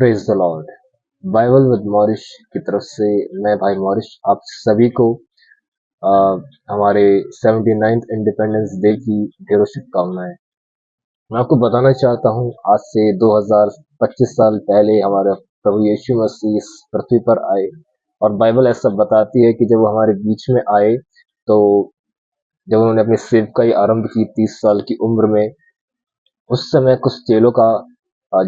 Praise the lord. Bible with Maurice की तरफ से मैं भाई मॉरिश आप सभी को अ, हमारे 79th इंडिपेंडेंस डे की ढेरों शुभकामनाएं। मैं आपको बताना चाहता हूं, आज से 2025 साल पहले हमारे प्रभु यीशु मसीह इस पृथ्वी पर आए। और बाइबल ऐसा बताती है कि जब वो हमारे बीच में आए, तो जब उन्होंने अपनी सेवकाई आरंभ की 30 साल की उम्र में, उस समय कुछ चेलों का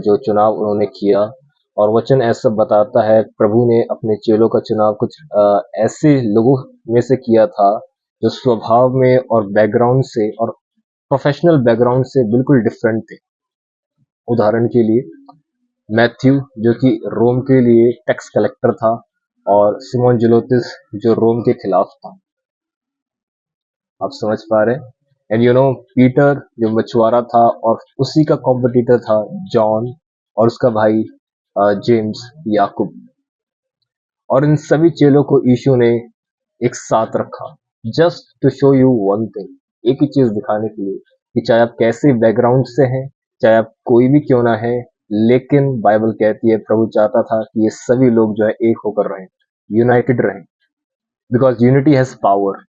जो चुनाव उन्होंने किया। और वचन ऐसा बताता है, प्रभु ने अपने चेलों का चुनाव कुछ ऐसे लोगों में से किया था जो स्वभाव में और बैकग्राउंड से और प्रोफेशनल बैकग्राउंड से बिल्कुल डिफरेंट थे। उदाहरण के लिए मैथ्यू, जो कि रोम के लिए टैक्स कलेक्टर था, और सिमोन जुलोतिस जो रोम के खिलाफ था। आप समझ पा रहे हैं? एंड पीटर जो मछुआरा था, और उसी का कॉम्पिटिटर था जॉन, और उसका भाई जेम्स, याकूब। और इन सभी चेलों को यीशु ने एक साथ रखा, just to show you one thing, एक ही चीज दिखाने के लिए कि चाहे आप कैसे बैकग्राउंड से हैं, चाहे आप कोई भी क्यों ना है, लेकिन बाइबल कहती है प्रभु चाहता था कि ये सभी लोग जो है एक होकर रहें, यूनाइटेड रहें, because unity has power.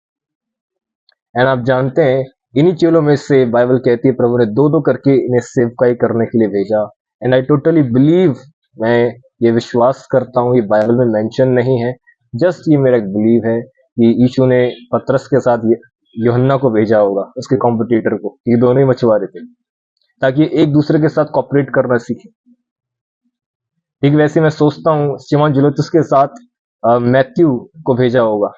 And आप जानते हैं, इन्हीं चेलों में से बाइबल कहती है प्रभु ने दो दो करके इन्हें सेवकाई करने के लिए भेजा। एंड आई टोटली बिलीव, मैं ये विश्वास करता हूँ, ये बाइबल में मेंशन नहीं है, जस्ट ये मेरा बिलीव है कि यीशु ने पतरस के साथ यूहन्ना को भेजा होगा, उसके कॉम्पिटिटर को। ये दोनों ही मछुआरे थे, ताकि एक दूसरे के साथ कॉपरेट करना सीखे। ठीक वैसे मैं सोचता हूँ सिमोन जुलतुस के साथ मैथ्यू को भेजा होगा,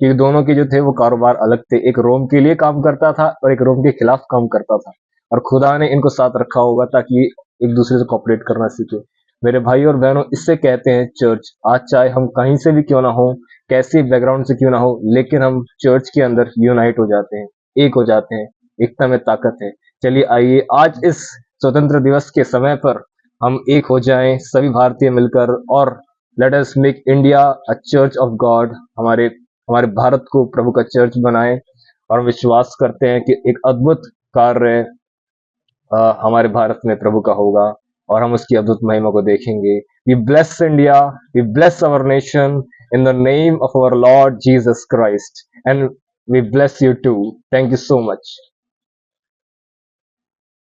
कि दोनों के जो थे वो कारोबार अलग थे। एक रोम के लिए काम करता था और एक रोम के खिलाफ काम करता था, और खुदा ने इनको साथ रखा होगा ताकि एक दूसरे से कॉपरेट करना सीखे। मेरे भाई और बहनों, इससे कहते हैं चर्च। आज चाहे हम कहीं से भी क्यों ना हो, कैसे बैकग्राउंड से क्यों ना हो, लेकिन हम चर्च के अंदर यूनाइट हो जाते हैं, एक हो जाते हैं। एकता में ताकत है। चलिए आइए आज इस स्वतंत्र दिवस के समय पर हम एक हो जाएं, सभी भारतीय मिलकर, और let us make India a church of God. हमारे हमारे भारत को प्रभु का चर्च बनाए, और हम विश्वास करते हैं कि एक अद्भुत कार्य हमारे भारत में प्रभु का होगा, और हम उसकी अद्भुत महिमा को देखेंगे। We bless India, we bless our nation in the name of our Lord Jesus Christ, and we bless you too. Thank you so much.